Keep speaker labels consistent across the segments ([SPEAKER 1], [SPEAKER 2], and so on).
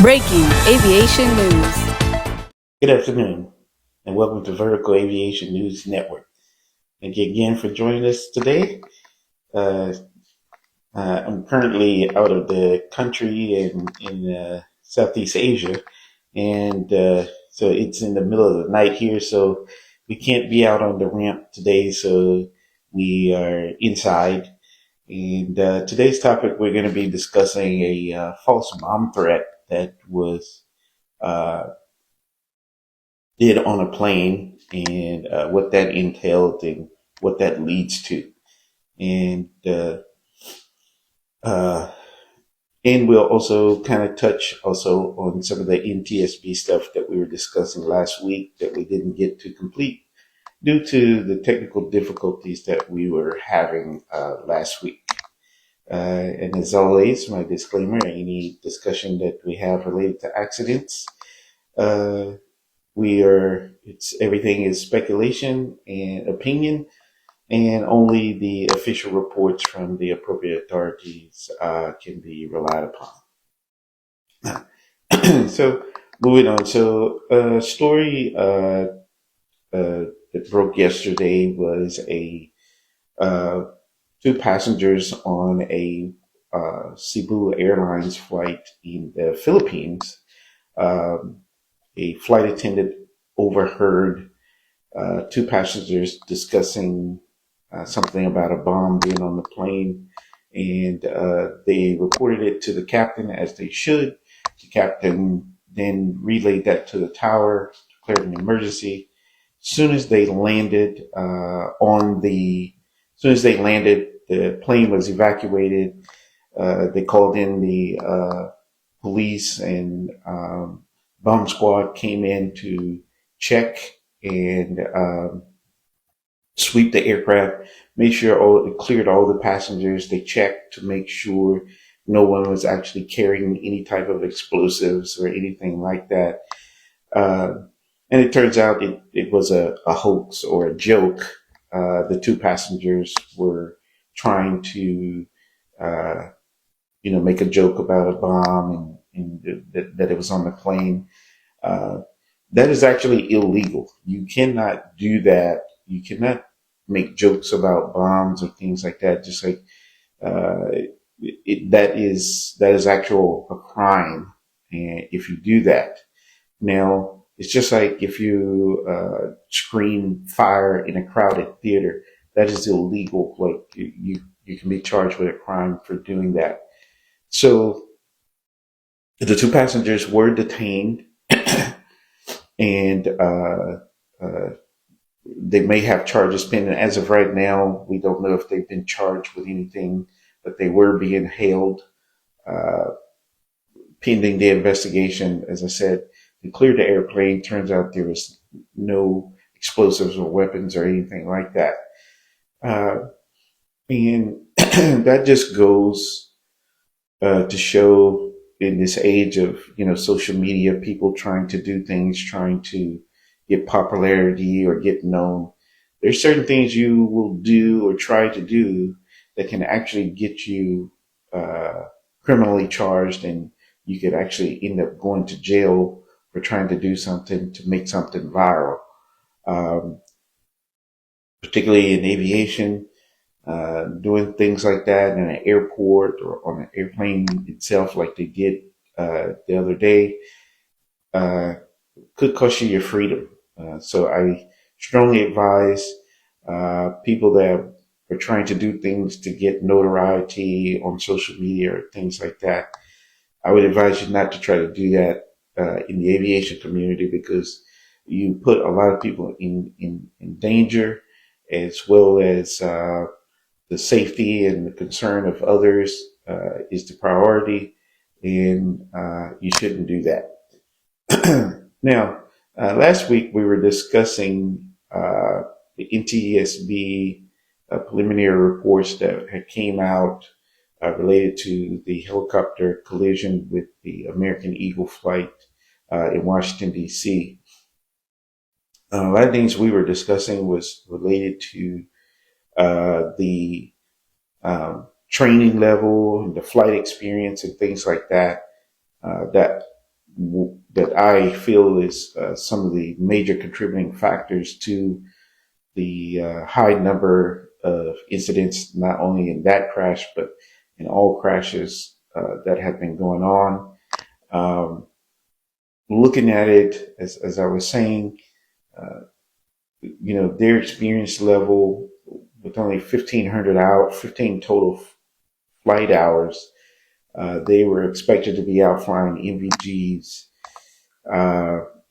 [SPEAKER 1] Breaking aviation news.
[SPEAKER 2] Good afternoon, and welcome to Vertical Aviation News Network. Thank you again for joining us today. Uh, I'm currently out of the country and in Southeast Asia, and so it's in the middle of the night here, so we can't be out on the ramp today, so we are inside. And today's topic, we're going to be discussing a false bomb threat that was uh, did on a plane and what that entailed and what that leads to. And uh, and we'll also kind of touch also on some of the NTSB stuff that we were discussing last week that we didn't get to complete due to the technical difficulties that we were having last week. And as always, my disclaimer, any discussion that we have related to accidents, uh, it's everything is speculation and opinion, and only the official reports from the appropriate authorities can be relied upon. So, moving on. So, a story that broke yesterday was a uh, two passengers on a Cebu Airlines flight in the Philippines. Um, a flight attendant overheard two passengers discussing something about a bomb being on the plane, and they reported it to the captain as they should. The captain then relayed that to the tower, declared an emergency. Soon as they landed as soon as they landed, the plane was evacuated. They called in the police and bomb squad came in to check and sweep the aircraft, make sure it cleared all the passengers. They checked to make sure no one was actually carrying any type of explosives or anything like that. Uh, and it turns out it was a hoax or a joke. The two passengers were trying to, uh, make a joke about a bomb and that it was on the plane. Uh, that is actually illegal. You cannot do that. You cannot make jokes about bombs or things like that. Just like uh, that is actual a crime, and if you do that, now it's just like if you scream fire in a crowded theater, that is illegal. Like you can be charged with a crime for doing that. So the two passengers were detained, and uh, they may have charges pending. As of right now, we don't know if they've been charged with anything, but they were being held uh, pending the investigation. As I said, they cleared the airplane. Turns out there was no explosives or weapons or anything like that. Uh, and that just goes to show in this age of social media, people trying to do things, trying to get popularity or get known. There's certain things you will do or try to do that can actually get you criminally charged, and you could actually end up going to jail for trying to do something to make something viral. Um, Particularly in aviation, doing things like that in an airport or on an airplane itself, like they did the other day, uh, could cost you your freedom. So I strongly advise people that are trying to do things to get notoriety on social media or things like that. I would advise you not to try to do that in the aviation community, because you put a lot of people in danger, as well as the safety and the concern of others is the priority, and you shouldn't do that. Now, last week we were discussing the NTSB preliminary reports that had came out related to the helicopter collision with the American Eagle flight in Washington, D.C. A lot of things we were discussing was related to the training level and the flight experience and things like that. That that I feel is some of the major contributing factors to the high number of incidents, not only in that crash, but in all crashes that have been going on. Looking at it, as I was saying, uh, their experience level with only 15 total flight hours, they were expected to be out flying NVGs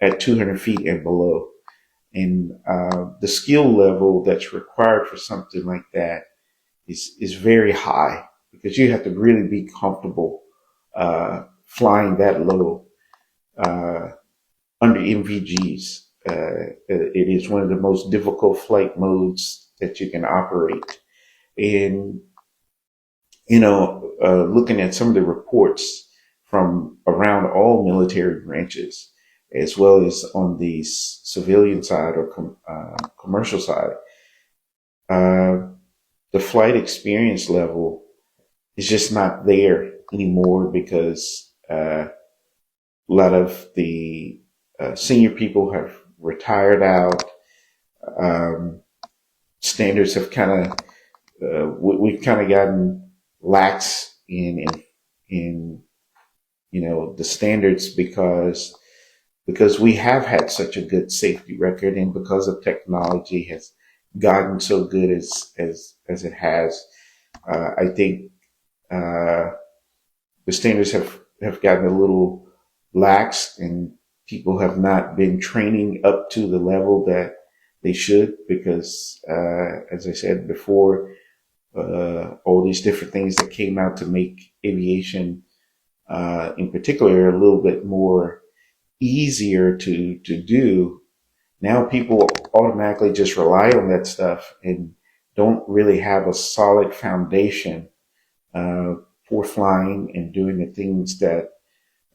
[SPEAKER 2] at 200 feet and below. And the skill level that's required for something like that is very high, because you have to really be comfortable flying that low under MVGs. It is one of the most difficult flight modes that you can operate. And looking at some of the reports from around all military branches, as well as on the civilian side or commercial side, uh, the flight experience level is just not there anymore, because a lot of the senior people have retired out. Um, Standards have kind of we've kind of gotten lax in the standards, because we have had such a good safety record, and because of technology has gotten so good as it has. I think the standards have gotten a little lax, and people have not been training up to the level that they should, because as I said before, all these different things that came out to make aviation in particular a little bit more easier to do. Now people automatically just rely on that stuff and don't really have a solid foundation uh, for flying and doing the things that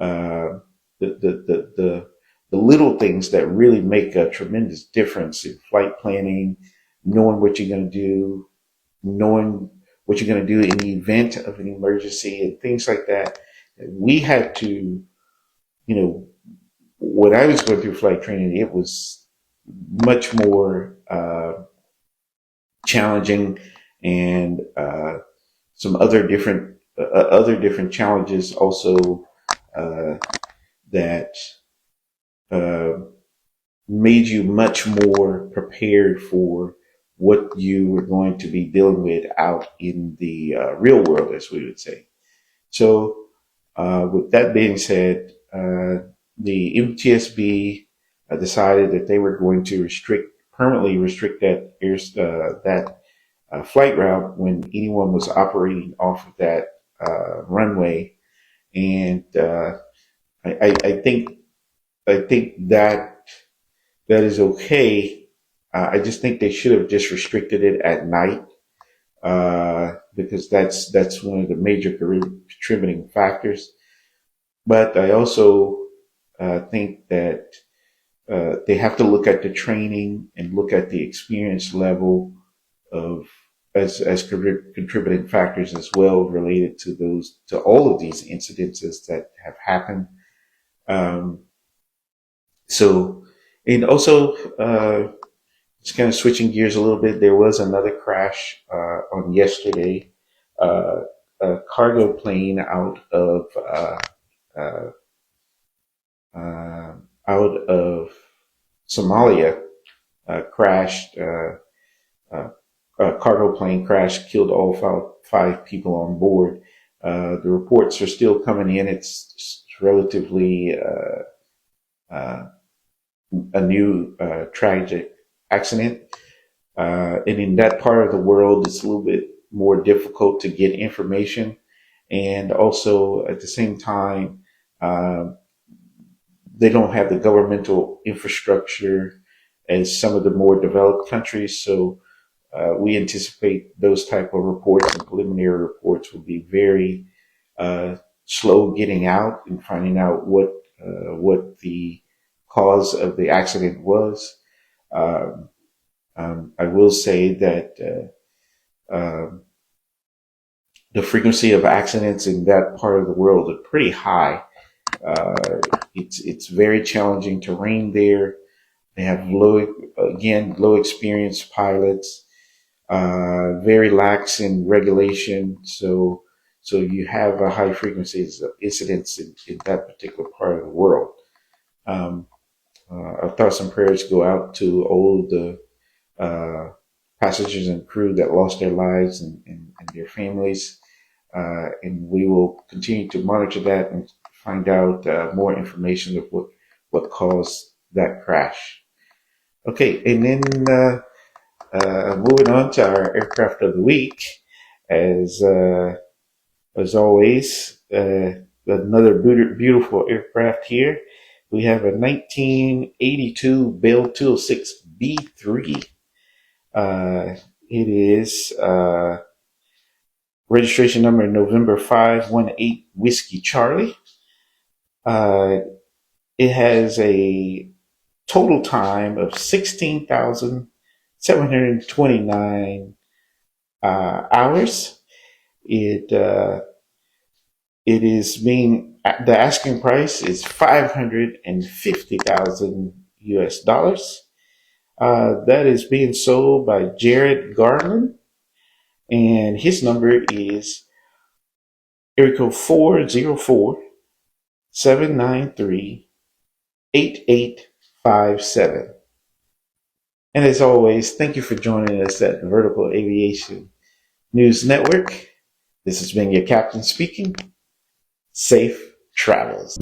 [SPEAKER 2] uh, the little things that really make a tremendous difference in flight planning, knowing what you're going to do, knowing what you're going to do in the event of an emergency and things like that. We had to, when I was going through flight training, it was much more challenging, and some other different challenges also uh, that uh, made you much more prepared for what you were going to be dealing with out in the real world, as we would say. So, with that being said, the MTSB decided that they were going to permanently restrict that flight route when anyone was operating off of that runway, and I think that is okay. I just think they should have just restricted it at night, because that's one of the major contributing factors. But I also think that they have to look at the training and look at the experience level of as contributing factors as well, related to all of these incidences that have happened. Um, so, and also, just kind of switching gears a little bit, there was another crash on yesterday. Uh, a cargo plane uh, uh, out of Somalia crashed. Uh, a cargo plane crash, killed all five people on board. The reports are still coming in. It's relatively uh, a new tragic accident. And in that part of the world, it's a little bit more difficult to get information. And also, at the same time, uh, they don't have the governmental infrastructure as some of the more developed countries. So we anticipate those type of reports and preliminary reports will be very uh, slow getting out and finding out what the cause of the accident was. Um, I will say that the frequency of accidents in that part of the world are pretty high. It's very challenging terrain there. They have low experienced pilots, very lax in regulation. So you have a high frequency of incidents in that particular part of the world. Um, our thoughts and prayers go out to all the passengers and crew that lost their lives and their families. And we will continue to monitor that and find out more information of what caused that crash. Okay, and then moving on to our aircraft of the week, as always, another beautiful aircraft here. We have a 1982 Bell 206 B3. It is registration number November 518 Whiskey Charlie. Uh, it has a total time of 16,729 hours. It is being, the asking price is 550,000 US dollars. That is being sold by Jared Garland, and his number is area code 404-793-8857. And as always, thank you for joining us at the Vertical Aviation News Network. This has been your captain speaking. Safe travels.